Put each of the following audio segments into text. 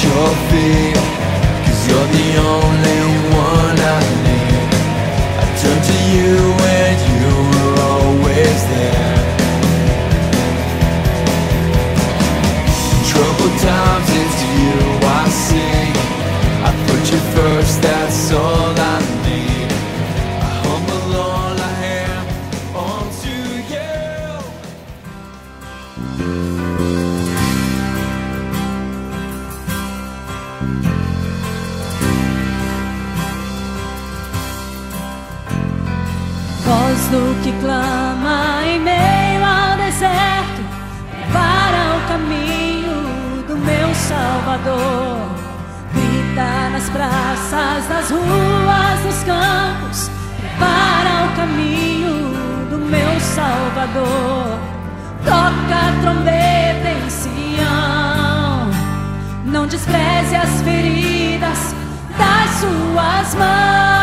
your feet, 'cause you're the only one I need. I turn to you and you were always there. In troubled times it's you I see. I put you first, that's all I need. I humble all I am onto you. Voz do que clama em meio ao deserto, prepara o caminho do meu Salvador. Grita nas praças, nas ruas, nos campos, prepara o caminho do meu Salvador. Toca a trombeta em Sião, não despreze as feridas das suas mãos.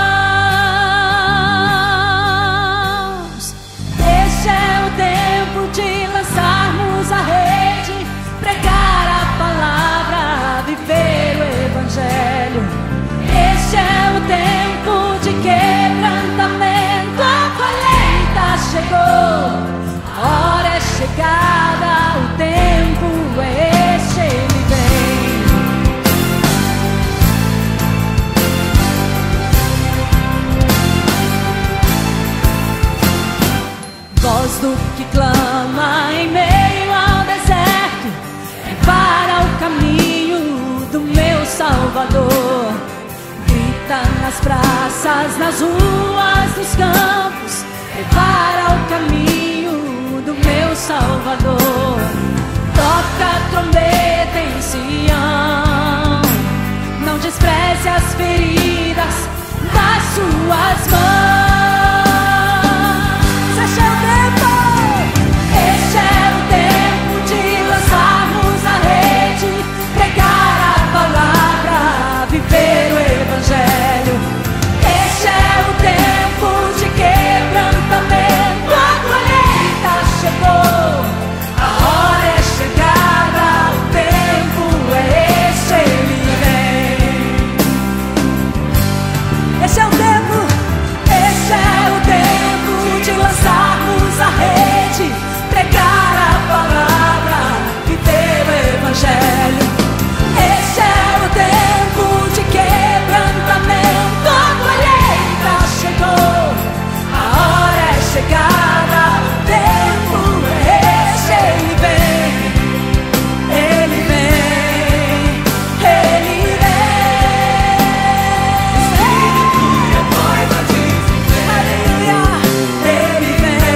Este é o tempo de lançarmos a rede, pregar a palavra, viver o Evangelho. Este é o tempo de quebrantamento, a colheita chegou, a hora é chegada, o tempo é este, ele vem. Voz do que clama em meio ao deserto, prepara o caminho do meu Salvador. Grita nas praças, nas ruas, nos campos, prepara o caminho do meu Salvador. Toca a trombeta em Sião, não despreze as feridas das suas mãos. Este é o tempo, este é o tempo de lançarmos a rede, pregar a palavra, viver o Evangelho. Este é o tempo de quebrantamento, a colheita chegou, a hora é chegada, o tempo é este, ele vem. Este é o tempo, este é o tempo de lançarmos a rede, pregar a palavra, viver o Evangelho. Este é o tempo de quebrantamento, a colheita chegou, a hora é chegada, o tempo é este, ele vem, ele vem, ele vem. Aleluia, ele vem,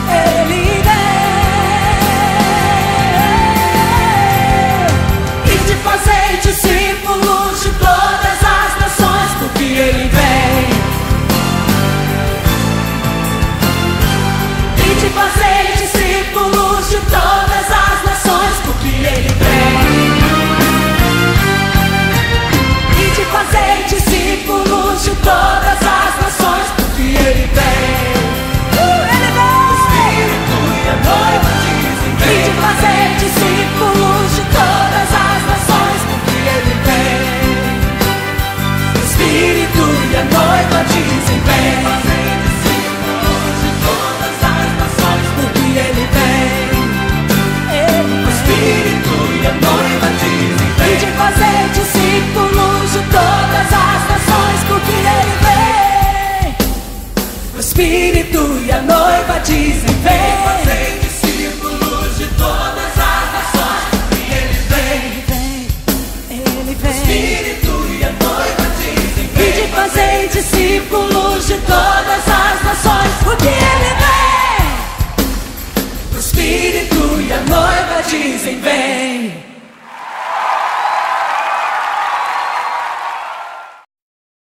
ele vem. E de fazer discípulos de todas as nações, porque ele vem. E de fazer discípulos de todas as nações, porque ele vem. E de fazer discípulos de todas as nações, porque ele vem. Ele vem. O Espírito e a noiva dizem vem. E de fazer discípulos de todas as nações, porque ele vem. O Espírito e a noiva dizem vem. Fazer discípulos de todas as nações, porque ele vem. O Espírito e a noiva dizem vem. E de fazer discípulos de todas as nações, porque ele vem. O Espírito e a noiva dizem vem. Fazer discípulos de todas as nações, porque ele vem. Ele vem. O Espírito e a noiva dizem vem. E de fazer discípulos de todas as nações, porque ele vem. O Espírito e a noiva dizem vem.